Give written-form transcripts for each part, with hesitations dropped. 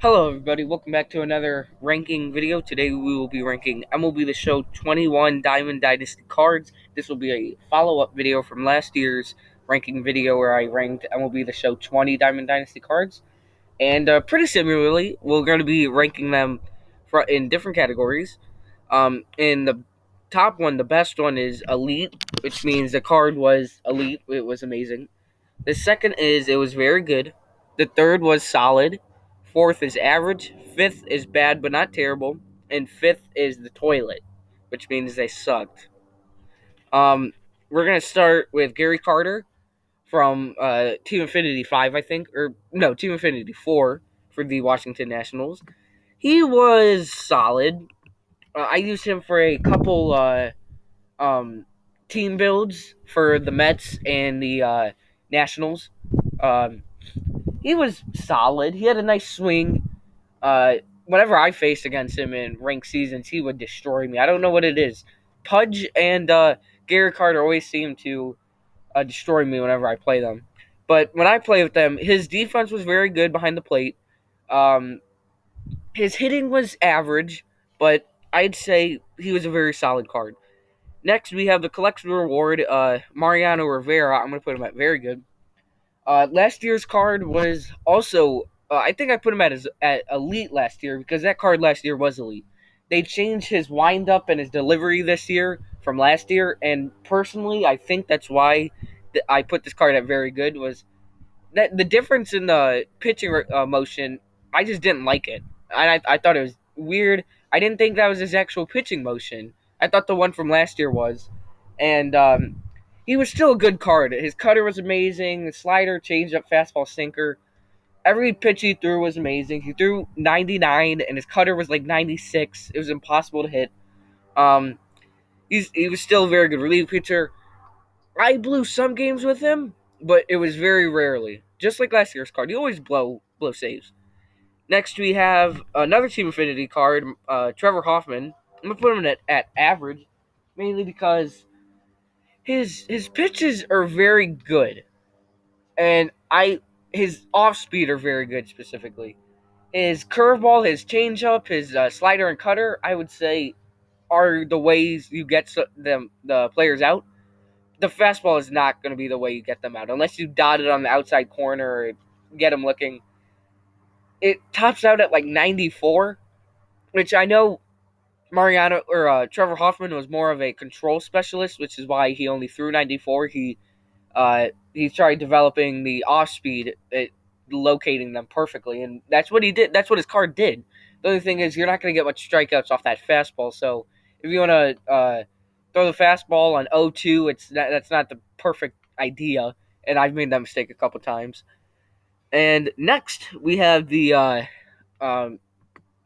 Hello, everybody. Welcome back to another ranking video. Today we will be ranking MLB The Show 21 Diamond Dynasty cards. This will be a follow-up video from last year's ranking video where I ranked MLB The Show 20 Diamond Dynasty cards. And pretty similarly, we're going to be ranking them in different categories. In the top one, the best one is Elite, which means the card was elite. It was amazing. The second is it was very good. The third was solid. Fourth is average. Fifth is bad but not terrible. And fifth is the toilet, which means they sucked. Um, we're gonna start with Gary Carter from Team Infinity 5, I think, or no, Team Infinity 4 for the Washington Nationals. He was solid. I used him for a couple um, team builds for the Mets and the Nationals. Um, he was solid. He had a nice swing. Whenever I faced against him in ranked seasons, he would destroy me. I don't know what it is. Pudge and Gary Carter always seem to destroy me whenever I play them. But when I play with them, his defense was very good behind the plate. Um, his hitting was average, but I'd say he was a very solid card. Next, we have the collection reward, Mariano Rivera. I'm going to put him at very good. Last year's card was also, I think I put him at elite last year because that card last year was elite. They changed his windup and his delivery this year from last year, and personally, I think that's why I put this card at very good. Was that the difference in the pitching motion? I just didn't like it. I thought it was weird. I didn't think that was his actual pitching motion. I thought the one from last year was, and he was still a good card. His cutter was amazing. The slider, changeup, fastball, sinker. Every pitch he threw was amazing. He threw 99, and his cutter was like 96. It was impossible to hit. Um, he was still a very good relief pitcher. I blew some games with him, but it was very rarely. Just like last year's card, he always blow saves. Next, we have another Team Affinity card, Trevor Hoffman. I'm gonna put him at average, mainly because his pitches are very good, and his off speed are very good specifically. His curveball, his changeup, his slider and cutter, I would say, are the ways you get the players out. The fastball is not going to be the way you get them out unless you dot it on the outside corner or get them looking. It tops out at like 94, which I know Mariano or Trevor Hoffman was more of a control specialist, which is why he only threw 94. He tried developing the off speed, locating them perfectly, and that's what he did. That's what his card did. The only thing is, you're not going to get much strikeouts off that fastball. So if you want to throw the fastball on 0-2, that's not the perfect idea, and I've made that mistake a couple times. And next we have the um,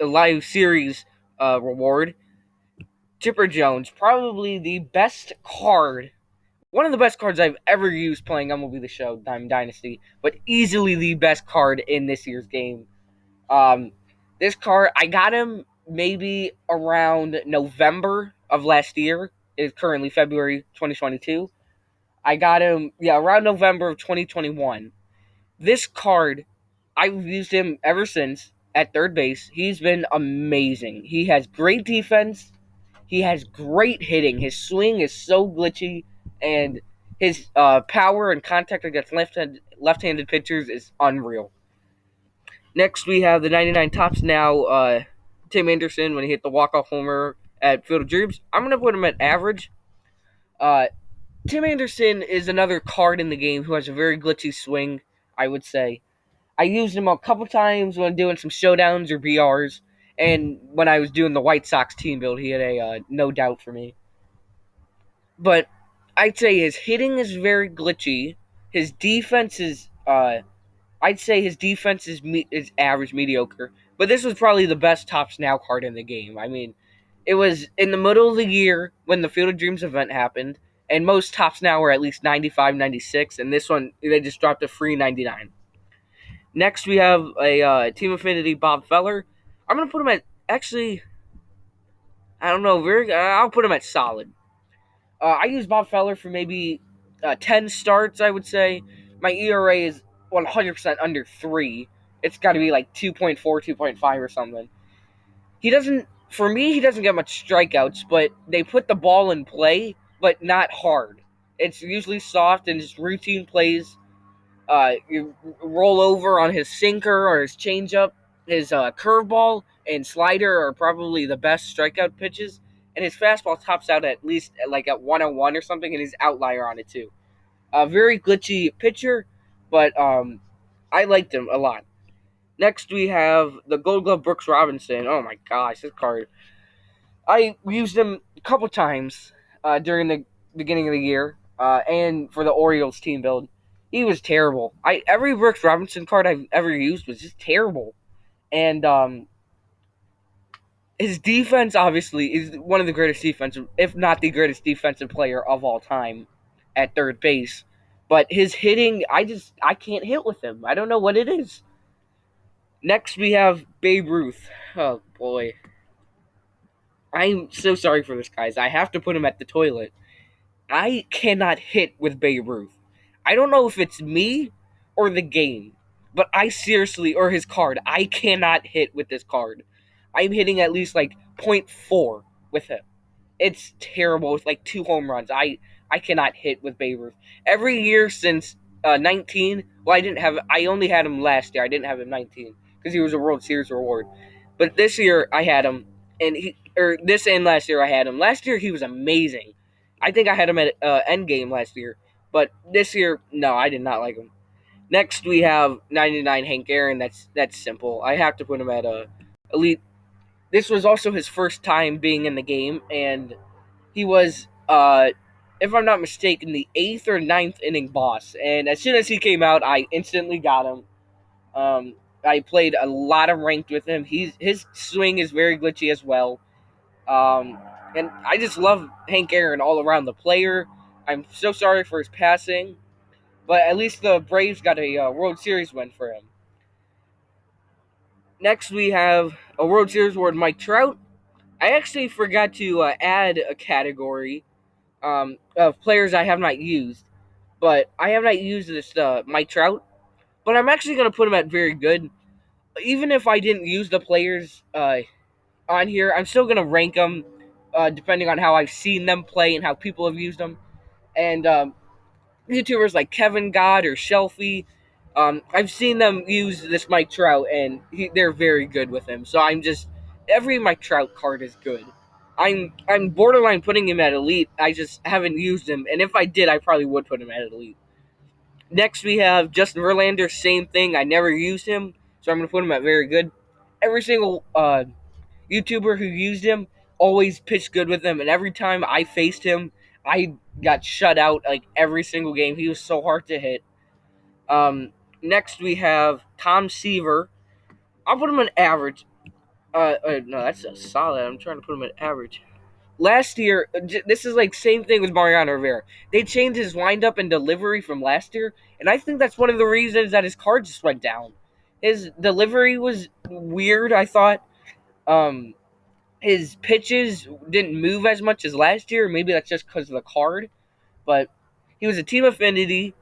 live series reward. Chipper Jones, probably the best card, one of the best cards I've ever used playing MLB The Show Diamond Dynasty, but easily the best card in this year's game. Um, this card, I got him maybe around November of last year. It is currently February 2022. I got him, yeah, around November of 2021. This card, I've used him ever since at third base. He's been amazing. He has great defense. He has great hitting. His swing is so glitchy, and his power and contact against left-handed pitchers is unreal. Next, we have the 99 tops now. Tim Anderson when he hit the walk-off homer at Field of Dreams. I'm going to put him at average. Uh, Tim Anderson is another card in the game who has a very glitchy swing, I would say. I used him a couple times when doing some showdowns or BRs, and when I was doing the White Sox team build, he had a no doubt for me. But I'd say his hitting is very glitchy. His defense is, I'd say his defense is average, mediocre. But this was probably the best Tops Now card in the game. I mean, it was in the middle of the year when the Field of Dreams event happened, and most Tops Now were at least 95, 96, and this one, they just dropped a free 99. Next, we have a Team Affinity Bob Feller. I'm going to put him at, actually, I don't know, I'll put him at solid. I use Bob Feller for maybe 10 starts, I would say. My ERA is 100% under 3. It's got to be like 2.4, 2.5 or something. He doesn't, for me, he doesn't get much strikeouts, but they put the ball in play, but not hard. It's usually soft and just routine plays. You roll over on his sinker or his changeup, his curveball and slider are probably the best strikeout pitches, and his fastball tops out at least like at 101 or something, and his outlier on it too. A very glitchy pitcher, but I liked him a lot. Next, we have the Gold Glove Brooks Robinson. Oh my gosh, this card. I used him a couple times during the beginning of the year and for the Orioles team build. He was terrible. Every Brooks Robinson card I've ever used was just terrible. And his defense, obviously, is one of the greatest defensive, if not the greatest defensive player of all time at third base. But his hitting, I can't hit with him. I don't know what it is. Next, we have Babe Ruth. Oh boy, I'm so sorry for this, guys. I have to put him at the toilet. I cannot hit with Babe Ruth. I don't know if it's me or the game, but I seriously, or his card, I cannot hit with this card. I'm hitting at least like point 0.4 with him. It's terrible. It's like 2 home runs. I cannot hit with Babe Ruth. Every year since 19, well, I only had him last year. I didn't have him 19 because he was a World Series reward. But this year I had him, this and last year I had him. Last year he was amazing. I think I had him at Endgame last year, but this year, no, I did not like him. Next we have 99 Hank Aaron. That's simple. I have to put him at elite. This was also his first time being in the game, and he was, if I'm not mistaken, the 8th or 9th inning boss. And as soon as he came out, I instantly got him. I played a lot of ranked with him. His swing is very glitchy as well. Um, and I just love Hank Aaron all around the player. I'm so sorry for his passing, but at least the Braves got a World Series win for him. Next, we have a World Series award, Mike Trout. I actually forgot to add a category of players I have not used, but I have not used this Mike Trout. But I'm actually going to put him at very good. Even if I didn't use the players on here, I'm still going to rank them depending on how I've seen them play and how people have used them. And YouTubers like Kevin God or Shelfie, I've seen them use this Mike Trout, and they're very good with him. So every Mike Trout card is good. I'm borderline putting him at elite. I just haven't used him, and if I did, I probably would put him at elite. Next, we have Justin Verlander. Same thing. I never used him, so I'm going to put him at very good. Every single YouTuber who used him always pitched good with him, and every time I faced him, I got shut out like every single game. He was so hard to hit. Next, we have Tom Seaver. I'll put him at average. No, that's a solid. I'm trying to put him at average. Last year, this is like same thing with Mariano Rivera. They changed his windup and delivery from last year, and I think that's one of the reasons that his card just went down. His delivery was weird, I thought. Um, his pitches didn't move as much as last year. Maybe that's just because of the card, but he was a team affinity.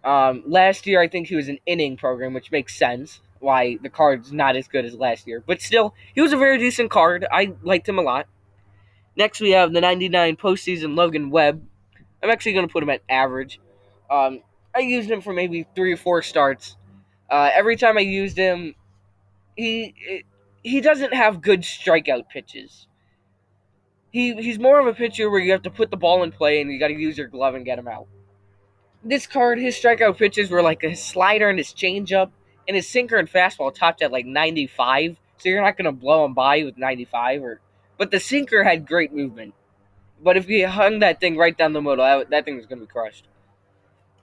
Last year, I think he was an inning program, which makes sense why the card's not as good as last year. But still, he was a very decent card. I liked him a lot. Next, we have the 99 postseason Logan Webb. I'm actually going to put him at average. I used him for maybe 3 or 4 starts. Every time I used him, he doesn't have good strikeout pitches. He's more of a pitcher where you have to put the ball in play and you got to use your glove and get him out. This card, his strikeout pitches were like his slider and his changeup, and his sinker and fastball topped at like 95. So you're not going to blow him by with 95. But the sinker had great movement. But if you hung that thing right down the middle, that thing was going to be crushed.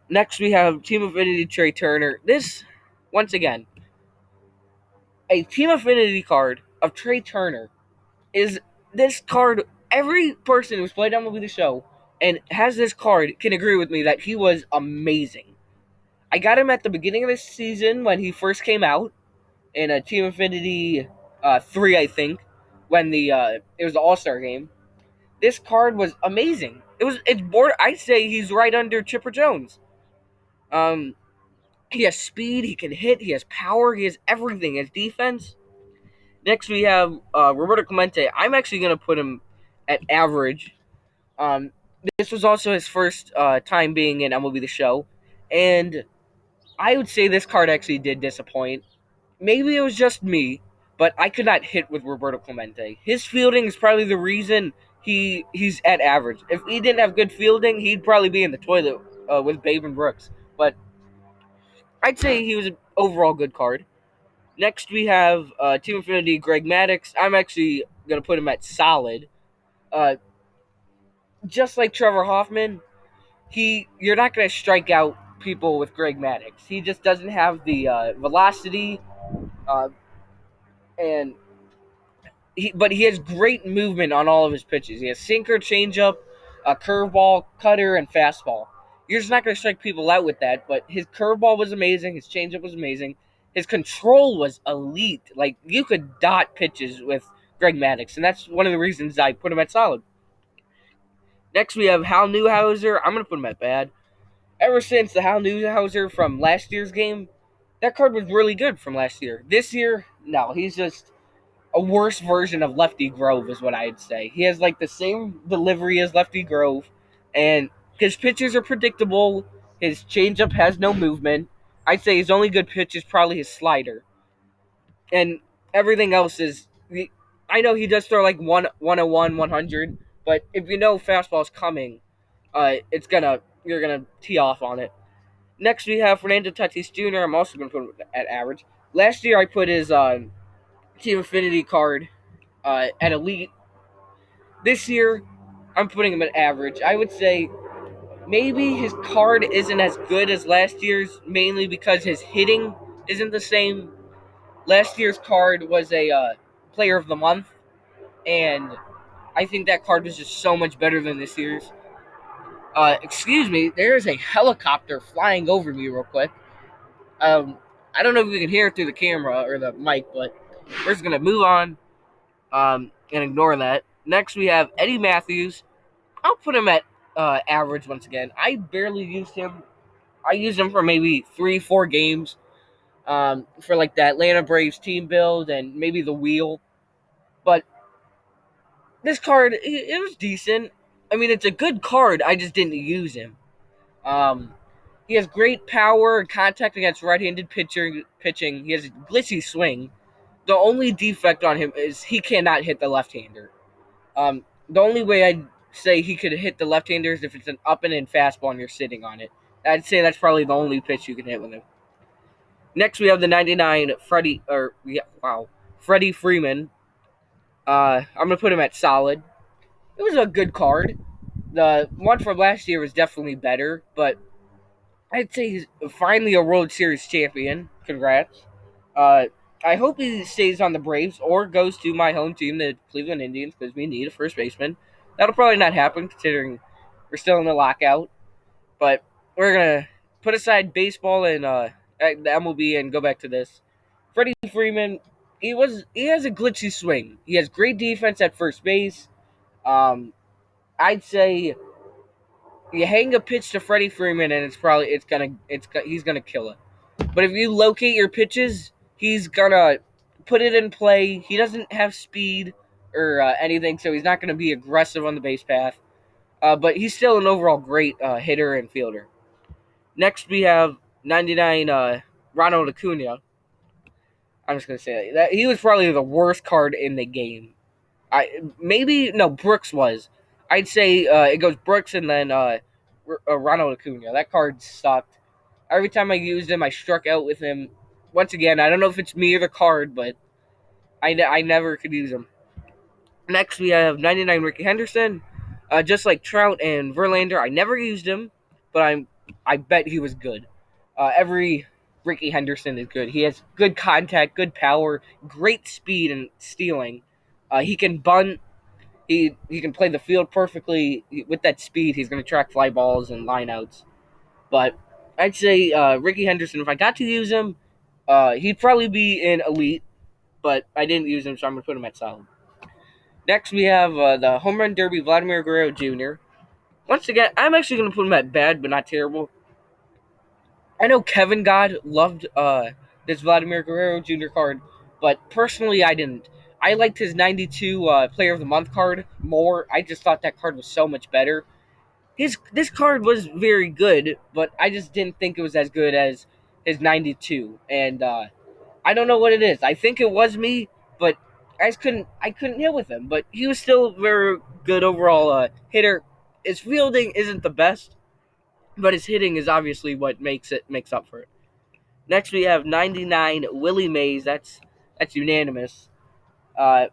Next, we have Team Affinity Trey Turner. This, once again, a Team Affinity card of Trey Turner is this card. Every person who's played MLB The Show and has this card can agree with me that he was amazing. I got him at the beginning of the season when he first came out in a Team Affinity 3, I think, when it was the All-Star game. This card was amazing. I'd say he's right under Chipper Jones. Um, He has speed, he can hit, he has power, he has everything. His defense. Next, we have Roberto Clemente. I'm actually going to put him at average. Um, this was also his first time being in MLB The Show. And I would say this card actually did disappoint. Maybe it was just me, but I could not hit with Roberto Clemente. His fielding is probably the reason he's at average. If he didn't have good fielding, he'd probably be in the toilet with Babe and Brooks. But I'd say he was an overall good card. Next, we have Team Infinity Greg Maddux. I'm actually going to put him at solid. Uh, just like Trevor Hoffman, you're not going to strike out people with Greg Maddux. He just doesn't have the velocity, uh, and but he has great movement on all of his pitches. He has sinker, changeup, a curveball, cutter, and fastball. You're just not going to strike people out with that. But his curveball was amazing. His changeup was amazing. His control was elite. Like, you could dot pitches with Greg Maddux, and that's one of the reasons I put him at solid. Next, we have Hal Newhouser. I'm going to put him at bad. Ever since the Hal Newhouser from last year's game, that card was really good from last year. This year, no, he's just a worse version of Lefty Grove is what I'd say. He has like the same delivery as Lefty Grove, and his pitches are predictable. His changeup has no movement. I'd say his only good pitch is probably his slider, and everything else is. I know he does throw like 101, 100, but if you know fastball's coming, it's gonna you're gonna tee off on it. Next we have Fernando Tatis Jr. I'm also gonna put him at average. Last year I put his Team Affinity card at elite. This year, I'm putting him at average. I would say maybe his card isn't as good as last year's, mainly because his hitting isn't the same. Last year's card was a Player of the Month, and I think that card was just so much better than this year's. Excuse me, there is a helicopter flying over me real quick. Um, I don't know if you can hear it through the camera or the mic, but we're just gonna move on and ignore that. Next, we have Eddie Matthews. I'll put him at average once again. I barely used him. I used him for maybe 3-4 games for like the Atlanta Braves team build and maybe the wheel. But this card, it was decent. I mean, it's a good card. I just didn't use him. Um, he has great power and contact against right-handed pitching. He has a glitchy swing. The only defect on him is he cannot hit the left-hander. The only way I'd say he could hit the left-hander is if it's an up and in fastball and you're sitting on it. I'd say that's probably the only pitch you can hit with him. Next, we have the 99 Freddie Freeman. I'm gonna put him at solid. It was a good card. The one from last year was definitely better, but I'd say he's finally a World Series champion. Congrats. Uh, I hope he stays on the Braves or goes to my home team, the Cleveland Indians, because we need a first baseman. That'll probably not happen considering we're still in the lockout. But we're gonna put aside baseball and the MLB and go back to this. Freddie Freeman, he has a glitchy swing. He has great defense at first base. Um, I'd say you hang a pitch to Freddie Freeman and he's gonna kill it. But if you locate your pitches, he's gonna put it in play. He doesn't have speed or anything, so he's not gonna be aggressive on the base path. But he's still an overall great hitter and fielder. Next, we have 99 Ronald Acuna. I'm just gonna say that he was probably the worst card in the game. Brooks was. I'd say it goes Brooks and then Ronald Acuna. That card sucked. Every time I used him, I struck out with him. Once again, I don't know if it's me or the card, but I never could use him. Next, we have 99 Ricky Henderson. Just like Trout and Verlander, I never used him, but I bet he was good. Every Ricky Henderson is good. He has good contact, good power, great speed and stealing. He can bunt. He can play the field perfectly. With that speed, he's going to track fly balls and lineouts. But I'd say Ricky Henderson, if I got to use him, he'd probably be in elite, but I didn't use him, so I'm going to put him at solid. Next, we have the Home Run Derby Vladimir Guerrero Jr. Once again, I'm actually going to put him at bad, but not terrible. I know Kevin God loved this Vladimir Guerrero Jr. card, but personally I didn't. I liked his 92 Player of the Month card more. I just thought that card was so much better. His This card was very good, but I just didn't think it was as good as his 92. And I don't know what it is. I think it was me, but I couldn't hit with him. But he was still very good overall hitter. His fielding isn't the best, but his hitting is obviously what makes up for it. Next we have 99 Willie Mays. That's unanimous. Uh,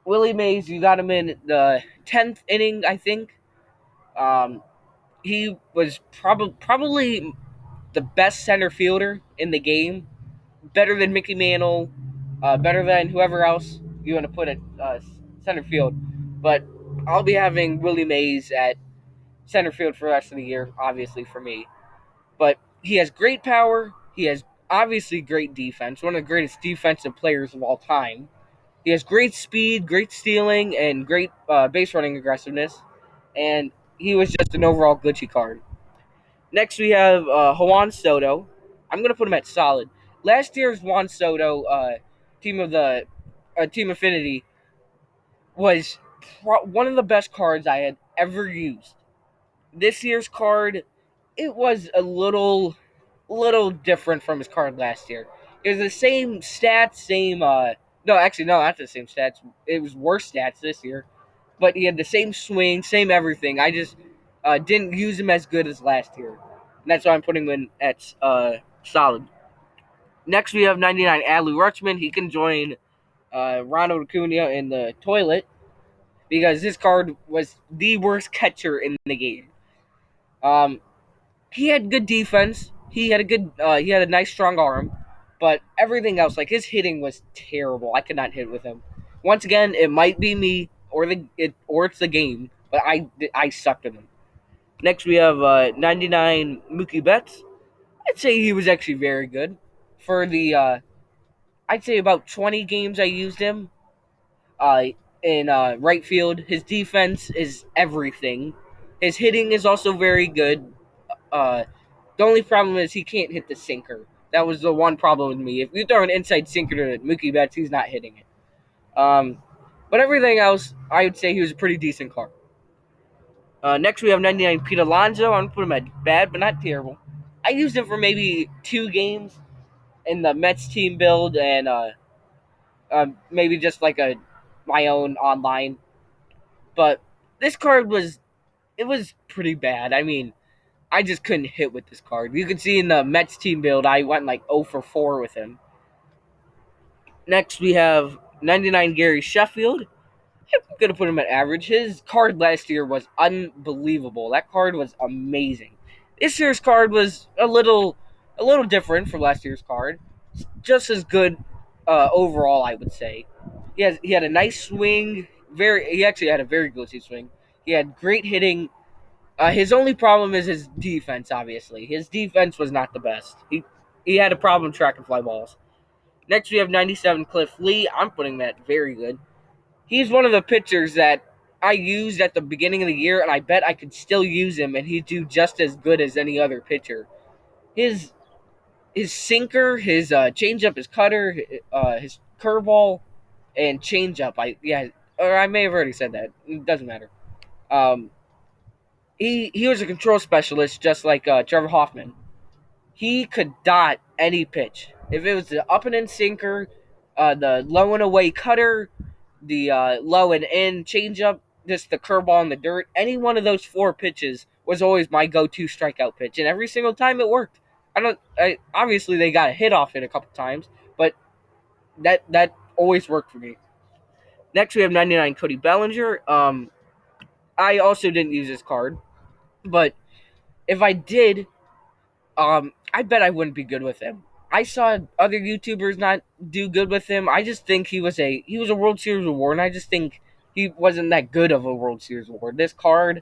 Willie Mays, you got him in the 10th inning, I think. Um, he was probably the best center fielder in the game, better than Mickey Mantle, better than whoever else you want to put at center field. But I'll be having Willie Mays at center field for the rest of the year, obviously for me. But he has great power. He has obviously great defense, one of the greatest defensive players of all time. He has great speed, great stealing, and great base running aggressiveness. And he was just an overall glitchy card. Next, we have Juan Soto. I'm going to put him at solid. Last year's Juan Soto team of the Team Affinity was one of the best cards I had ever used. This year's card, it was a little different from his card last year. It was the same stats, same no, actually no, not the same stats. It was worse stats this year, but he had the same swing, same everything. I just didn't use him as good as last year, and that's why I'm putting him in at solid. Next, we have 99 Adley Rutschman. He can join Ronald Acuna in the toilet because this card was the worst catcher in the game. Um, he had good defense. He had a nice strong arm, but everything else, like his hitting, was terrible. I could not hit with him. Once again, it might be me or it's the game, but I sucked at him. Next, we have 99 Mookie Betts. I'd say he was actually very good for the. I'd say about 20 games I used him. Uh, in right field, his defense is everything. His hitting is also very good. Uh, The only problem is he can't hit the sinker. That was the one problem with me. If you throw an inside sinker to Mookie Betts, he's not hitting it. But everything else, I would say he was a pretty decent card. Next, we have 99 Pete Alonso. I'm going to put him at bad, but not terrible. I used him for maybe 2 games in the Mets team build and maybe just like my own online. But this card was pretty bad. I mean, I just couldn't hit with this card. You can see in the Mets team build, I went like 0 for 4 with him. Next, we have 99 Gary Sheffield. I'm going to put him at average. His card last year was unbelievable. That card was amazing. This year's card was a little different from last year's card. Just as good overall, I would say. He had a nice swing. He actually had a very glitchy swing. He had great hitting. His only problem is his defense. Obviously, his defense was not the best. He had a problem tracking fly balls. Next, we have 97 Cliff Lee. I'm putting that very good. He's one of the pitchers that I used at the beginning of the year, and I bet I could still use him, and he'd do just as good as any other pitcher. His his sinker, his changeup, his cutter, his curveball, and changeup. Or I may have already said that. It doesn't matter. Um, he was a control specialist, just like Trevor Hoffman. He could dot any pitch. If it was the up and in sinker, the low and away cutter, the low and in changeup, just the curveball in the dirt, any one of those 4 pitches was always my go-to strikeout pitch, and every single time it worked. Obviously they got a hit off it a couple times, but that always worked for me. Next we have 99 Cody Bellinger. I also didn't use this card, but if I did, I bet I wouldn't be good with him. I saw other YouTubers not do good with him. I just think he was a World Series award, and I just think he wasn't that good of a World Series award. This card,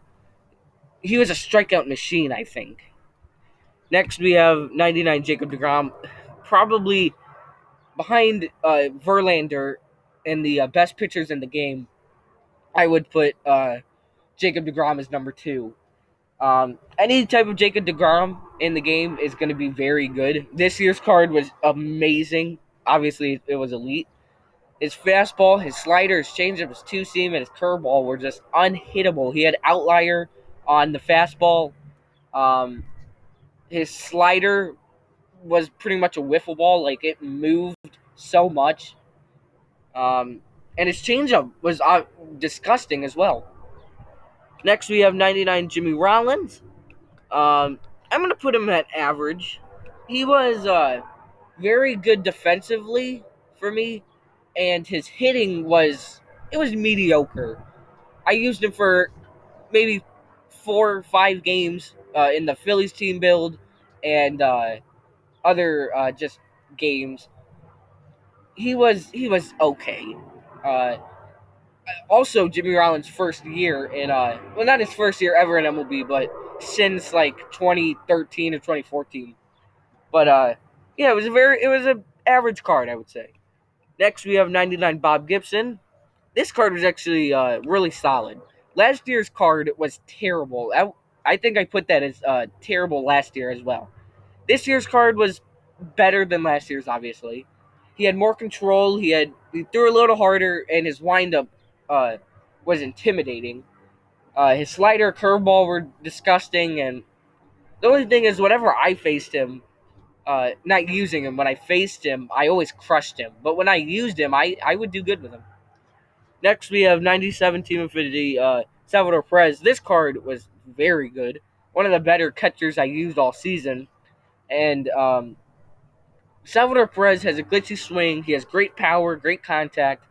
he was a strikeout machine, I think. Next, we have 99 Jacob DeGrom, probably behind Verlander and the best pitchers in the game. I would put Jacob DeGrom as number 2. Any type of Jacob DeGrom in the game is going to be very good. This year's card was amazing. Obviously, it was elite. His fastball, his slider, his changeup, his two seam, and his curveball were just unhittable. He had outlier on the fastball. Um, his slider was pretty much a wiffle ball. Like, it moved so much. And his changeup was disgusting as well. Next, we have 99 Jimmy Rollins. I'm going to put him at average. He was very good defensively for me, and his hitting was mediocre. I used him for maybe 4 or 5 games in the Phillies team build and other just games. He was okay. Uh, Also, Jimmy Rollins' first year in well, not his first year ever in MLB, but since like 2013 or 2014. But yeah, it was an average card, I would say. Next, we have 99 Bob Gibson. This card was actually really solid. Last year's card was terrible. I think I put that as terrible last year as well. This year's card was better than last year's, obviously. He had more control. He threw a little harder, and his windup was intimidating. His slider, curveball were disgusting, and the only thing is, whenever I faced him, not using him, when I faced him, I always crushed him. But when I used him, I would do good with him. Next, we have 97 Team Infinity, Salvador Perez. This card was very good. One of the better catchers I used all season. And Salvador Perez has a glitchy swing. He has great power, great contact.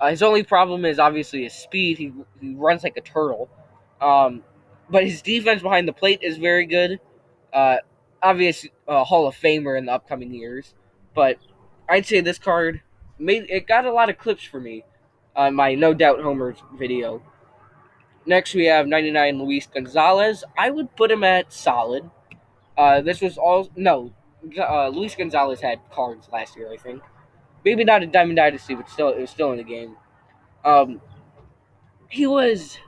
His only problem is obviously his speed. He runs like a turtle. Um, but his defense behind the plate is very good. Uh, Obvious Hall of Famer in the upcoming years. But I'd say this card it got a lot of clips for me on my No Doubt Homers video. Next, we have 99 Luis Gonzalez. I would put him at solid. This was all no. Luis Gonzalez had cards last year, I think. Maybe not a Diamond Dynasty, but still, it was still in the game. Um, he was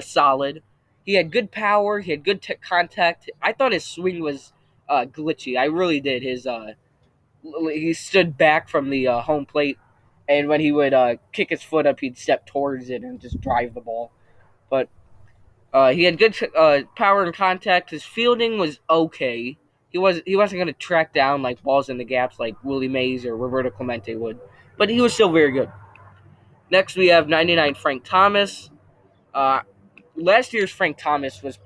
solid. He had good power. He had good contact. I thought his swing was glitchy. I really did. He stood back from the home plate, and when he would kick his foot up, he'd step towards it and just drive the ball. But he had good power and contact. His fielding was okay. He wasn't going to track down like balls in the gaps like Willie Mays or Roberto Clemente would, but he was still very good. Next, we have 99 Frank Thomas. Uh, Last year's Frank Thomas was,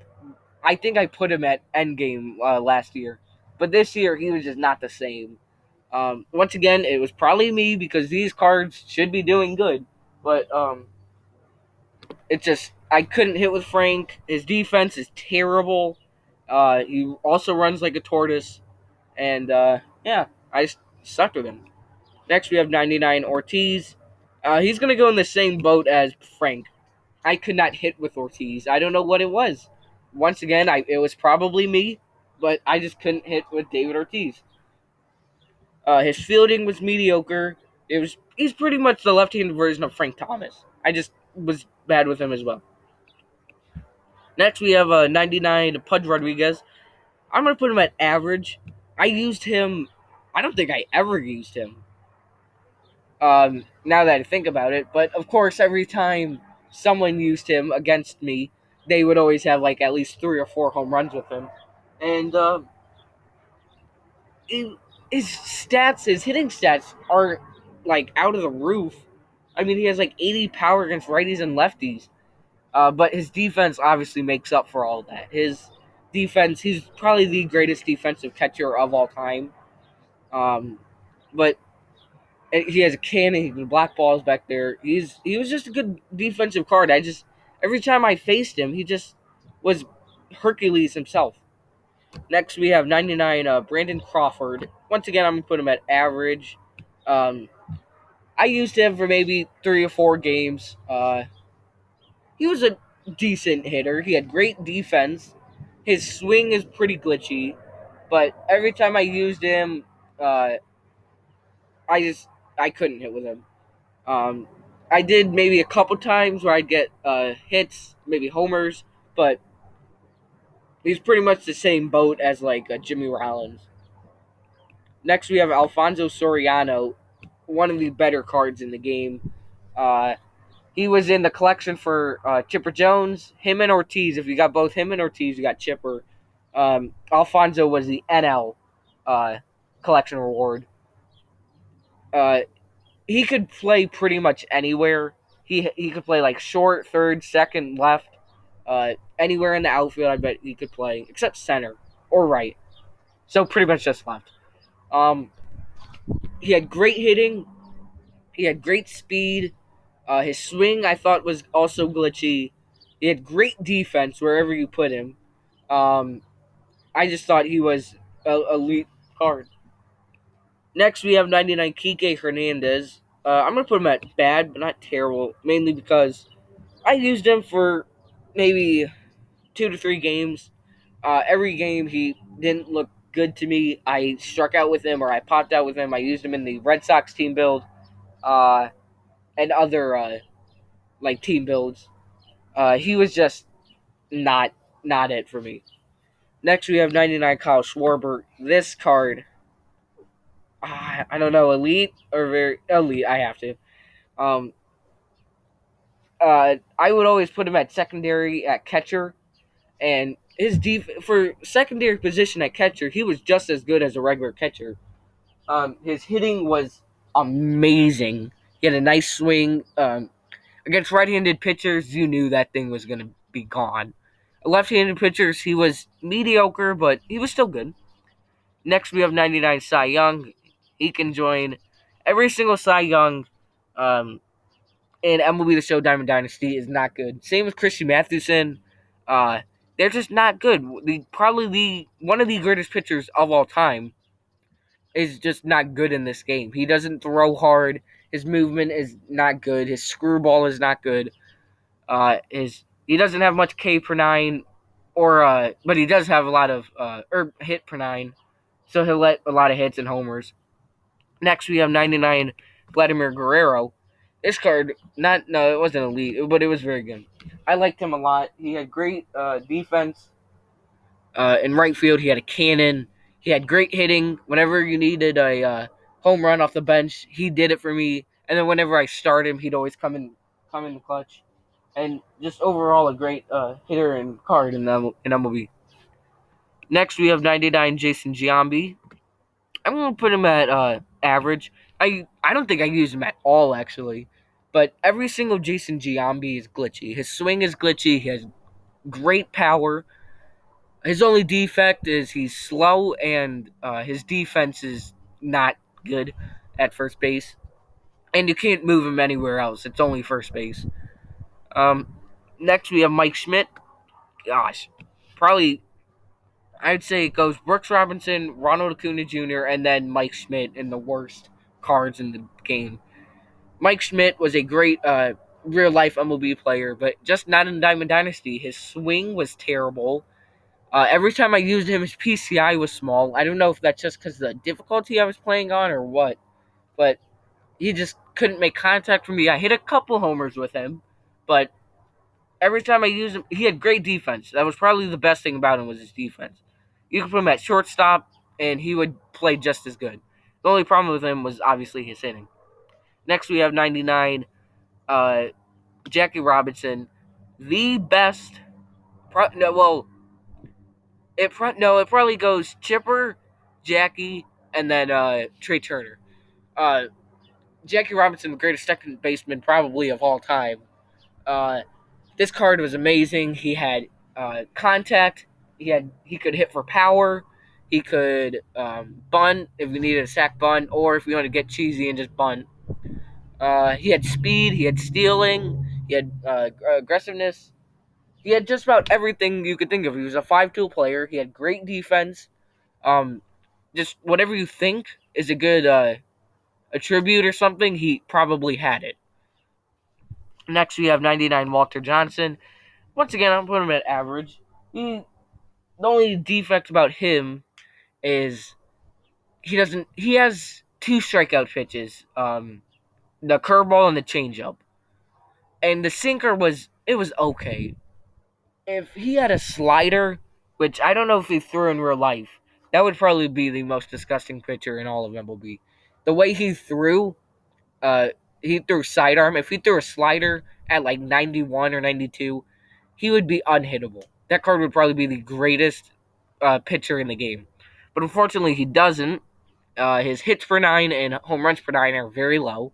I think I put him at endgame last year, but this year he was just not the same. Once again, it was probably me because these cards should be doing good, but it just I couldn't hit with Frank. His defense is terrible. He also runs like a tortoise, and yeah, I just sucked with him. Next, we have 99 Ortiz. He's gonna go in the same boat as Frank. I could not hit with Ortiz. I don't know what it was. Once again, it was probably me, but I just couldn't hit with David Ortiz. His fielding was mediocre. He's pretty much the left-handed version of Frank Thomas. I just was bad with him as well. Next, we have 99 Pudge Rodriguez. I'm going to put him at average. I used him. I don't think I ever used him. Now that I think about it. But, of course, every time someone used him against me, they would always have, like, at least 3 or 4 home runs with him. And his hitting stats are, like, out of the roof. I mean, he has, like, 80 power against righties and lefties. But his defense obviously makes up for all that. His defense, he's probably the greatest defensive catcher of all time. But he has a cannon, he can block balls back there. He was just a good defensive card. Every time I faced him, he just was Hercules himself. Next, we have 99 Brandon Crawford. Once again, I'm going to put him at average. Um, I used him for maybe 3 or 4 games. He was a decent hitter. He had great defense. His swing is pretty glitchy, but every time I used him, uh, I just I couldn't hit with him. Um, I did maybe a couple times where I'd get hits, maybe homers, but he's pretty much the same boat as like Jimmy Rollins. Next, we have Alfonso Soriano, one of the better cards in the game. Uh, he was in the collection for Chipper Jones, him and Ortiz. If you got both him and Ortiz, you got Chipper. Alfonso was the NL uh, collection reward. Uh, he could play pretty much anywhere. He could play like short, third, second, left, anywhere in the outfield. I bet he could play except center or right. So pretty much just left. Um, he had great hitting. He had great speed. His swing I thought was also glitchy. He had great defense wherever you put him. Um, I just thought he was a elite card. Next, we have 99 Kike Hernandez. I'm going to put him at bad, but not terrible, mainly because I used him for maybe 2 to 3 games. Every game he didn't look good to me. I struck out with him or I popped out with him. I used him in the Red Sox team build uh, and other like team builds. He was just not it for me. Next, we have 99 Kyle Schwarber. This card, I don't know, elite or very elite. I have to. Um, I would always put him at secondary at catcher, and his for secondary position at catcher, he was just as good as a regular catcher. His hitting was amazing. He had a nice swing. Against right-handed pitchers, you knew that thing was going to be gone. Left-handed pitchers, he was mediocre, but he was still good. Next, we have 99 Cy Young. He can join every single Cy Young in MLB The Show Diamond Dynasty is not good. Same with Christian Mathewson. Uh, they're just not good. Probably the one of the greatest pitchers of all time is just not good in this game. He doesn't throw hard. His movement is not good. His screwball is not good. He doesn't have much K per nine, but he does have a lot of hit per nine. So he'll let a lot of hits and homers. Next, we have 99 Vladimir Guerrero. This card, it wasn't elite, but it was very good. I liked him a lot. He had great defense. In right field, he had a cannon. He had great hitting. Whenever you needed a home run off the bench, he did it for me. And then whenever I start him, he'd always come in the clutch. And just overall a great hitter and card in MLB. Next, we have 99 Jason Giambi. I'm going to put him at average. I don't think I use him at all, actually. But every single Jason Giambi is glitchy. His swing is glitchy. He has great power. His only defect is he's slow, and his defense is not good at first base. And you can't move him anywhere else. It's only first base. Next, we have Mike Schmidt. Gosh, probably I'd say it goes Brooks Robinson, Ronald Acuna Jr., and then Mike Schmidt in the worst cards in the game. Mike Schmidt was a great real-life MLB player, but just not in Diamond Dynasty. His swing was terrible. Every time I used him, his PCI was small. I don't know if that's just because of the difficulty I was playing on or what, but he just couldn't make contact for me. I hit a couple homers with him, but every time I used him, he had great defense. That was probably the best thing about him was his defense. You could put him at shortstop, and he would play just as good. The only problem with him was obviously his hitting. Next, we have 99, Jackie Robinson, the best. It probably goes Chipper, Jackie, and then Trey Turner. Uh, Jackie Robinson, the greatest second baseman probably of all time. Uh, this card was amazing. He had contact. He could hit for power. He could bunt if we needed a sack bunt, or if we wanted to get cheesy and just bunt. He had speed. He had stealing. He had aggressiveness. He had just about everything you could think of. He was a 5-tool player. He had great defense. Just whatever you think is a good attribute or something, he probably had it. Next, we have 99 Walter Johnson. Once again, I'm putting him at average. The only defect about him is he has 2 strikeout pitches. The curveball and the changeup. And the sinker was okay. If he had a slider, which I don't know if he threw in real life, that would probably be the most disgusting pitcher in all of MLB. The way uh, he threw sidearm. If he threw a slider at like 91 or 92, he would be unhittable. That card would probably be the greatest pitcher in the game. But unfortunately, he doesn't. His hits per nine and home runs per nine are very low.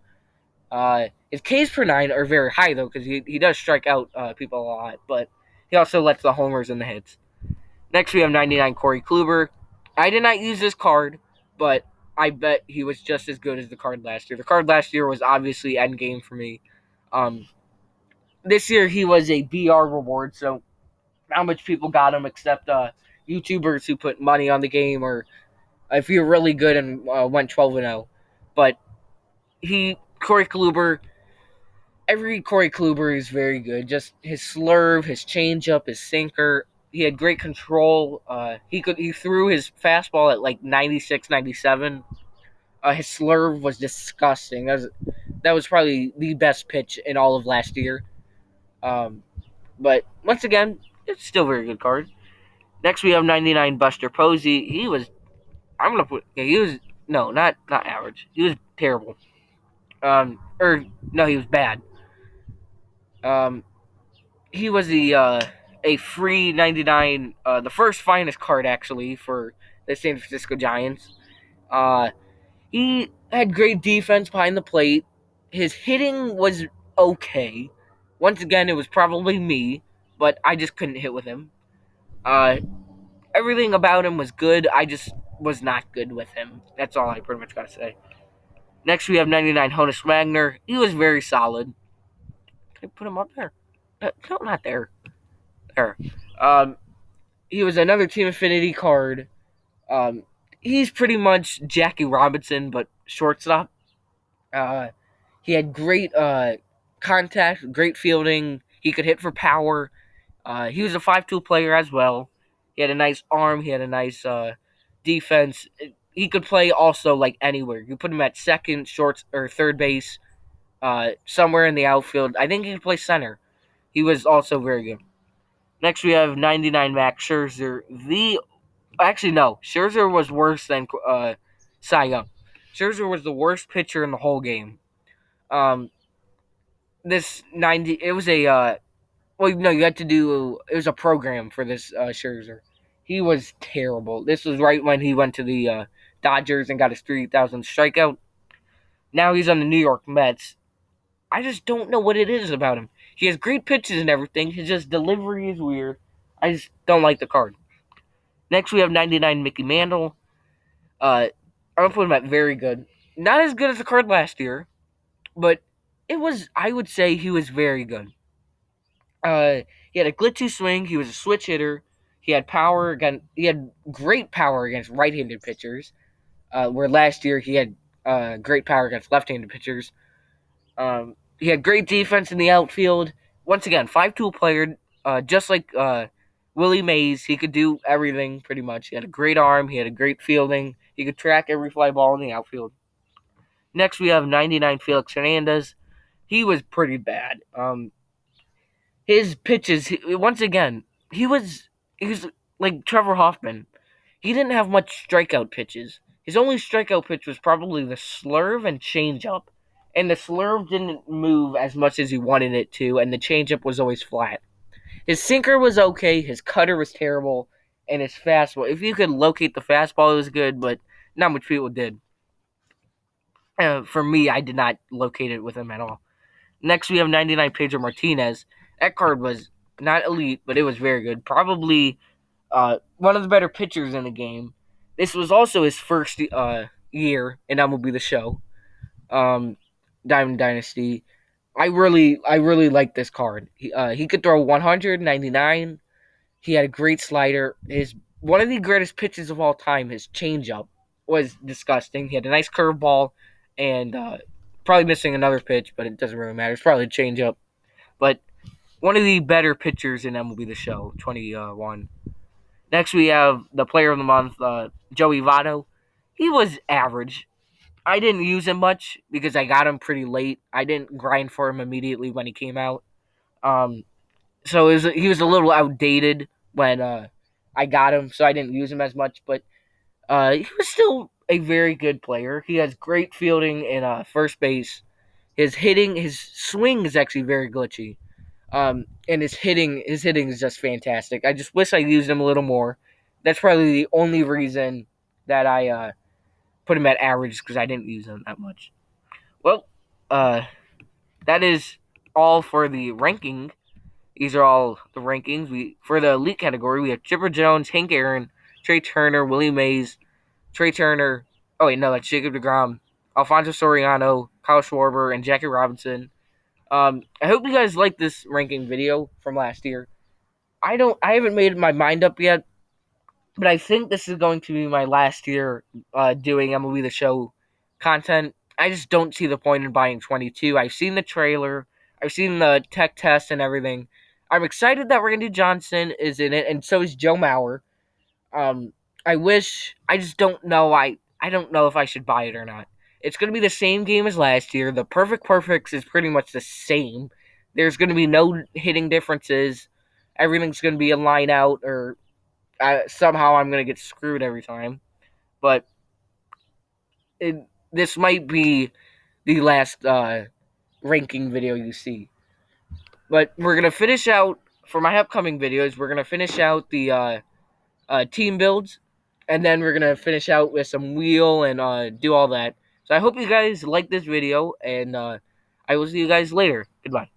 His Ks per nine are very high though, because he does strike out people a lot, but he also lets the homers and the hits. Next, we have 99 Corey Kluber. I did not use this card, but I bet he was just as good as the card last year. The card last year was obviously end game for me. Um, this year he was a BR reward, so not much people got him except YouTubers who put money on the game, or if you're really good and went 12-0. But Corey Kluber, every Corey Kluber is very good. Just his slurve, his changeup, his sinker. He had great control. He threw his fastball at like 96, 97. His slurve was disgusting. That was probably the best pitch in all of last year. Um, but once again, it's still a very good card. Next, we have 99 Buster Posey. I'm gonna put. Yeah, he was no, not average. He was terrible. Or no, he was bad. Um, he was a free 99, the first finest card actually for the San Francisco Giants. Uh, he had great defense behind the plate. His hitting was okay. Once again, it was probably me, but I just couldn't hit with him. Uh, Everything about him was good. I just was not good with him. That's all I pretty much got to say. Next, we have 99 Honus Wagner. He was very solid. Can I put him up there? No, not there. There. Um, he was another Team Affinity card. Um, he's pretty much Jackie Robinson, but shortstop. Uh, he had great contact, great fielding. He could hit for power. He was a 5-tool player as well. He had a nice arm. He had a nice defense. He could play also like anywhere. You put him at second, short, or third base, somewhere in the outfield. I think he could play center. He was also very good. Next, we have 99 Max Scherzer. Actually, no. Scherzer was worse than Cy Young. Scherzer was the worst pitcher in the whole game. Um, this 90, it was a well, no, you had to do. It was a program for this Scherzer. He was terrible. This was right when he went to the Dodgers and got his 3,000th strikeout. Now he's on the New York Mets. I just don't know what it is about him. He has great pitches and everything. His just delivery is weird. I just don't like the card. Next, we have 99 Mickey Mantle. I'm gonna put him at very good. Not as good as the card last year, but it was. I would say he was very good. He had a glitchy swing. He was a switch hitter. He had power again. He had great power against right-handed pitchers. Where last year he had great power against left-handed pitchers. He had great defense in the outfield. Once again, 5-tool player, just like Willie Mays. He could do everything pretty much. He had a great arm. He had a great fielding. He could track every fly ball in the outfield. Next, we have 99 Felix Hernandez. He was pretty bad. His pitches, once again, he was like Trevor Hoffman. He didn't have much strikeout pitches. His only strikeout pitch was probably the slurve and changeup, and the slurve didn't move as much as he wanted it to, and the changeup was always flat. His sinker was okay. His cutter was terrible, and his fastball. If you could locate the fastball, it was good, but not much people did. For me, I did not locate it with him at all. Next, we have 99 Pedro Martinez. That card was not elite, but it was very good. Probably one of the better pitchers in the game. This was also his first year in MLB The Show, Diamond Dynasty. I really like this card. He could throw 199. He had a great slider. His one of the greatest pitches of all time, his changeup, was disgusting. He had a nice curveball, and probably missing another pitch, but it doesn't really matter. It's probably a changeup. But one of the better pitchers in MLB The Show, 21. Next, we have the Player of the Month, Joey Votto. He was average. I didn't use him much because I got him pretty late. I didn't grind for him immediately when he came out. Um, So he was a little outdated when I got him, so I didn't use him as much. But he was still a very good player. He has great fielding in first base. His swing is actually very glitchy. And his hitting is just fantastic. I just wish I used him a little more. That's probably the only reason that I put him at average because I didn't use him that much. Well, uh, that is all for the ranking. These are all the rankings. We for the elite category we have Chipper Jones, Hank Aaron, Trey Turner, Willie Mays, Trey Turner. Oh wait, no, that's Jacob DeGrom, Alfonso Soriano, Kyle Schwarber, and Jackie Robinson. I hope you guys like this ranking video from last year. I haven't made my mind up yet, but I think this is going to be my last year doing MLB The Show content. I just don't see the point in buying 22. I've seen the trailer, I've seen the tech test and everything. I'm excited that Randy Johnson is in it, and so is Joe Mauer. Um, I just don't know. I don't know if I should buy it or not. It's going to be the same game as last year. The perfects is pretty much the same. There's going to be no hitting differences. Everything's going to be a line out, or somehow I'm going to get screwed every time. But this might be the last ranking video you see. But we're going to finish out, for my upcoming videos, we're going to finish out the team builds, and then we're going to finish out with some wheel and do all that. So I hope you guys like this video, and I will see you guys later. Goodbye.